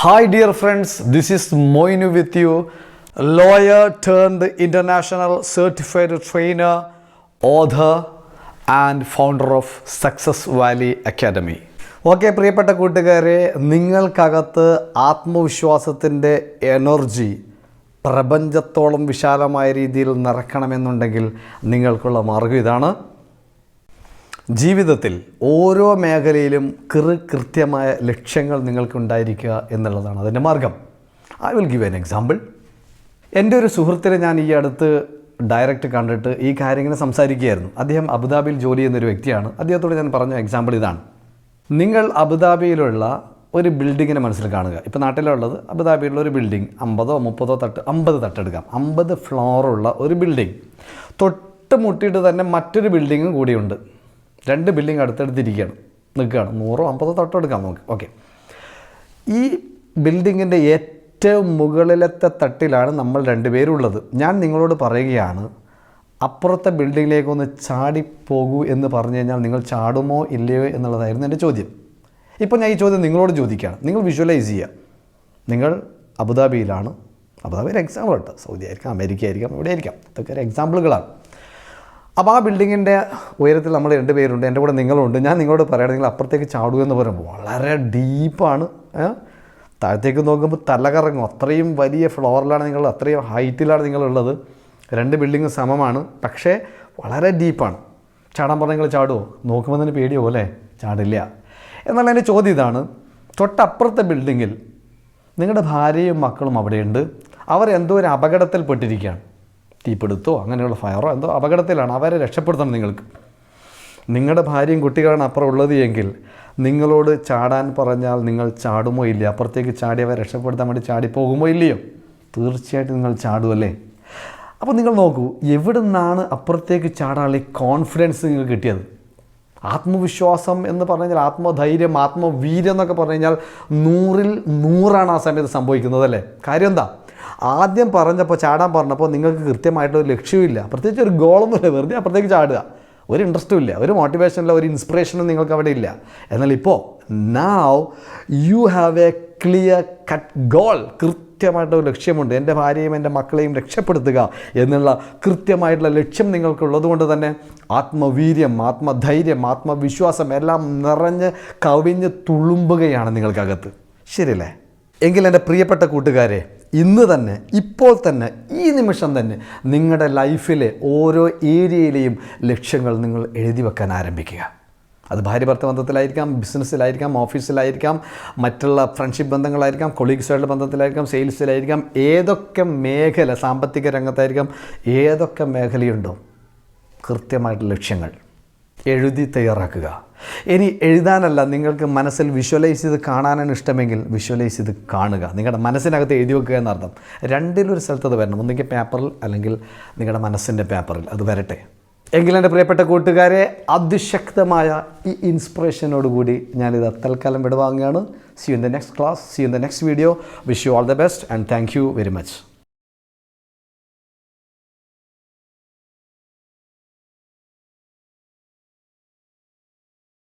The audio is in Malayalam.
Hi dear friends, this is Moinu with you, lawyer turned international certified trainer, author and founder of Success Valley Academy. Okay പ്രിയപ്പെട്ട കൂട്ടുകാരെ, നിങ്ങൾക്കകത്ത് ആത്മവിശ്വാസത്തിൻ്റെ എനർജി പ്രപഞ്ചത്തോളം വിശാലമായ രീതിയിൽ നിറക്കണമെന്നുണ്ടെങ്കിൽ നിങ്ങൾക്കുള്ള മാർഗ്ഗം ഇതാണ്. ജീവിതത്തിൽ ഓരോ മേഖലയിലും കൃത്യമായ ലക്ഷ്യങ്ങൾ നിങ്ങൾക്കുണ്ടായിരിക്കുക എന്നുള്ളതാണ് അതിൻ്റെ മാർഗം. I will give an example. എൻ്റെ ഒരു സുഹൃത്തിനെ ഞാൻ ഈ അടുത്ത് ഡയറക്റ്റ് കണ്ടിട്ട് ഈ കാര്യങ്ങൾ സംസാരിക്കുകയായിരുന്നു. അദ്ദേഹം അബുദാബിയിൽ ജോലി ചെയ്യുന്നൊരു വ്യക്തിയാണ്. അദ്ദേഹത്തോട് ഞാൻ പറഞ്ഞ എക്സാമ്പിൾ ഇതാണ്. നിങ്ങൾ അബുദാബിയിലുള്ള ഒരു ബിൽഡിങ്ങിനെ മനസ്സിൽ കാണുക. ഇപ്പോൾ നാട്ടിലുള്ളത് അബുദാബിയിലുള്ള ഒരു ബിൽഡിംഗ് 50-30 തട്ട് 50 തട്ടെടുക്കാം, 50 ഫ്ലോറുള്ള ഒരു ബിൽഡിംഗ്. തൊട്ട് മുട്ടിയിട്ട് തന്നെ മറ്റൊരു ബിൽഡിങ്ങും കൂടിയുണ്ട്. 2 ബിൽഡിംഗ് അടുത്തടുത്തിരിക്കുകയാണ്, നിൽക്കുകയാണ്. 100-50 തട്ടെടുക്കാം നമുക്ക്. ഓക്കെ, ഈ ബിൽഡിങ്ങിൻ്റെ ഏറ്റവും മുകളിലത്തെ തട്ടിലാണ് നമ്മൾ 2 പേരുള്ളത്. ഞാൻ നിങ്ങളോട് പറയുകയാണ്, അപ്പുറത്തെ ബിൽഡിങ്ങിലേക്കൊന്ന് ചാടിപ്പോകൂ എന്ന് പറഞ്ഞു കഴിഞ്ഞാൽ നിങ്ങൾ ചാടുമോ ഇല്ലയോ എന്നുള്ളതായിരുന്നു എൻ്റെ ചോദ്യം. ഇപ്പോൾ ഞാൻ ഈ ചോദ്യം നിങ്ങളോട് ചോദിക്കുകയാണ്. നിങ്ങൾ വിഷ്വലൈസ് ചെയ്യുക. നിങ്ങൾ അബുദാബിയിലാണ്. അബുദാബിയിൽ എക്സാമ്പിൾ കേട്ടോ, സൗദി ആയിരിക്കാം, അമേരിക്ക ആയിരിക്കാം, ഇവിടെ ആയിരിക്കാം. ഇതൊക്കെ ഒരു എക്സാമ്പിളുകളാണ്. അപ്പോൾ ആ ബിൽഡിങ്ങിൻ്റെ ഉയരത്തിൽ നമ്മൾ 2 പേരുണ്ട്, എൻ്റെ കൂടെ നിങ്ങളുണ്ട്. ഞാൻ നിങ്ങളോട് പറയുകയാണെങ്കിൽ നിങ്ങൾ അപ്പുറത്തേക്ക് ചാടുക എന്ന് പറയുമ്പോൾ വളരെ ഡീപ്പാണ്. താഴത്തേക്ക് നോക്കുമ്പോൾ തലകറങ്ങും. അത്രയും വലിയ ഫ്ലോറിലാണ് നിങ്ങൾ, അത്രയും ഹൈറ്റിലാണ് നിങ്ങളുള്ളത്. 2 ബിൽഡിങ് സമമാണ്, പക്ഷേ വളരെ ഡീപ്പാണ്. ചാടാൻ പറഞ്ഞാൽ നിങ്ങൾ ചാടുമോ? നോക്കുമ്പോൾ തന്നെ പേടിയോ അല്ലേ? ചാടില്ല. എന്നാൽ എൻ്റെ ചോദ്യം ഇതാണ്, തൊട്ടപ്പുറത്തെ ബിൽഡിങ്ങിൽ നിങ്ങളുടെ ഭാര്യയും മക്കളും അവിടെയുണ്ട്. അവരെന്തോ ഒരു അപകടത്തിൽപ്പെട്ടിരിക്കുകയാണ്. തീപിടുത്തോ അങ്ങനെയുള്ള ഫയറോ എന്തോ അപകടത്തിലാണ്. അവരെ രക്ഷപ്പെടുത്തണം നിങ്ങൾക്ക്. നിങ്ങളുടെ ഭാര്യയും കുട്ടികളാണ് അപ്പുറം ഉള്ളത് എങ്കിൽ നിങ്ങളോട് ചാടാൻ പറഞ്ഞാൽ നിങ്ങൾ ചാടുമോ ഇല്ല? അപ്പുറത്തേക്ക് ചാടി അവരെ രക്ഷപ്പെടുത്താൻ വേണ്ടി ചാടിപ്പോകുമോ ഇല്ലയോ? തീർച്ചയായിട്ടും നിങ്ങൾ ചാടുമല്ലേ? അപ്പോൾ നിങ്ങൾ നോക്കൂ, എവിടെ നിന്നാണ് അപ്പുറത്തേക്ക് ചാടാനുള്ള ഈ കോൺഫിഡൻസ് നിങ്ങൾക്ക് കിട്ടിയത്? ആത്മവിശ്വാസം എന്ന് പറഞ്ഞു കഴിഞ്ഞാൽ, ആത്മധൈര്യം, ആത്മവീര്യം എന്നൊക്കെ പറഞ്ഞു കഴിഞ്ഞാൽ 100ൽ 100 ആ സമയത്ത് സംഭവിക്കുന്നത് അല്ലേ? കാര്യം എന്താ? ആദ്യം പറഞ്ഞപ്പോൾ, ചാടാൻ പറഞ്ഞപ്പോൾ നിങ്ങൾക്ക് കൃത്യമായിട്ടൊരു ലക്ഷ്യമില്ല, പ്രത്യേകിച്ച് ഒരു ഗോളൊന്നുമില്ല, വെറുതെ അപ്പുറത്തേക്ക് ചാടുക. ഒരു ഇൻട്രസ്റ്റും ഇല്ല, ഒരു മോട്ടിവേഷനില്ല, ഒരു ഇൻസ്പിറേഷനും നിങ്ങൾക്ക് അവിടെ ഇല്ല. എന്നാൽ ഇപ്പോൾ now you have a clear cut goal. കൃത്യമായിട്ടൊരു ലക്ഷ്യമുണ്ട്. എൻ്റെ ഭാര്യയും എൻ്റെ മക്കളെയും രക്ഷപ്പെടുത്തുക എന്നുള്ള കൃത്യമായിട്ടുള്ള ലക്ഷ്യം നിങ്ങൾക്കുള്ളത് കൊണ്ട് തന്നെ ആത്മവീര്യം, ആത്മധൈര്യം, ആത്മവിശ്വാസം എല്ലാം നിറഞ്ഞ് കവിഞ്ഞ് തുളുമ്പുകയാണ് നിങ്ങൾക്കകത്ത്. ശരിയല്ലേ? എങ്കിൽ എൻ്റെ പ്രിയപ്പെട്ട കൂട്ടുകാരെ, ഇന്ന് തന്നെ, ഇപ്പോൾ തന്നെ, ഈ നിമിഷം തന്നെ നിങ്ങളുടെ ലൈഫിലെ ഓരോ ഏരിയയിലെയും ലക്ഷ്യങ്ങൾ നിങ്ങൾ എഴുതി വെക്കാൻ ആരംഭിക്കുക. അത് ഭാര്യ ഭർത്ത ബന്ധത്തിലായിരിക്കാം, ബിസിനസ്സിലായിരിക്കാം, ഓഫീസിലായിരിക്കാം, മറ്റുള്ള ഫ്രണ്ട്ഷിപ്പ് ബന്ധങ്ങളായിരിക്കാം, കൊളീഗ്സുകളുടെ ബന്ധത്തിലായിരിക്കാം, സെയിൽസിലായിരിക്കാം, ഏതൊക്കെ മേഖല, സാമ്പത്തിക രംഗത്തായിരിക്കാം, ഏതൊക്കെ മേഖലയുണ്ടോ കൃത്യമായിട്ടുള്ള ലക്ഷ്യങ്ങൾ എഴുതി തയ്യാറാക്കുക. ഇനി എഴുതാനല്ല, നിങ്ങൾക്ക് മനസ്സിൽ വിഷ്വലൈസ് ചെയ്ത് കാണാനാണ് ഇഷ്ടമെങ്കിൽ വിഷ്വലൈസ് ചെയ്ത് കാണുക. നിങ്ങളുടെ മനസ്സിനകത്ത് എഴുതി വെക്കുക എന്നർത്ഥം. 2-ൽ 1 സ്ഥലത്ത് അത് വരണം. ഒന്നെങ്കിൽ പേപ്പറിൽ, അല്ലെങ്കിൽ നിങ്ങളുടെ മനസ്സിൻ്റെ പേപ്പറിൽ അത് വരട്ടെ. എങ്കിലും എൻ്റെ പ്രിയപ്പെട്ട കൂട്ടുകാരെ, അതിശക്തമായ ഈ ഇൻസ്പിറേഷനോടുകൂടി ഞാനിത് തൽക്കാലം വിടവാങ്ങുകയാണ്. See you in the next class, see you in the next video. Wish you all the best and thank you very much.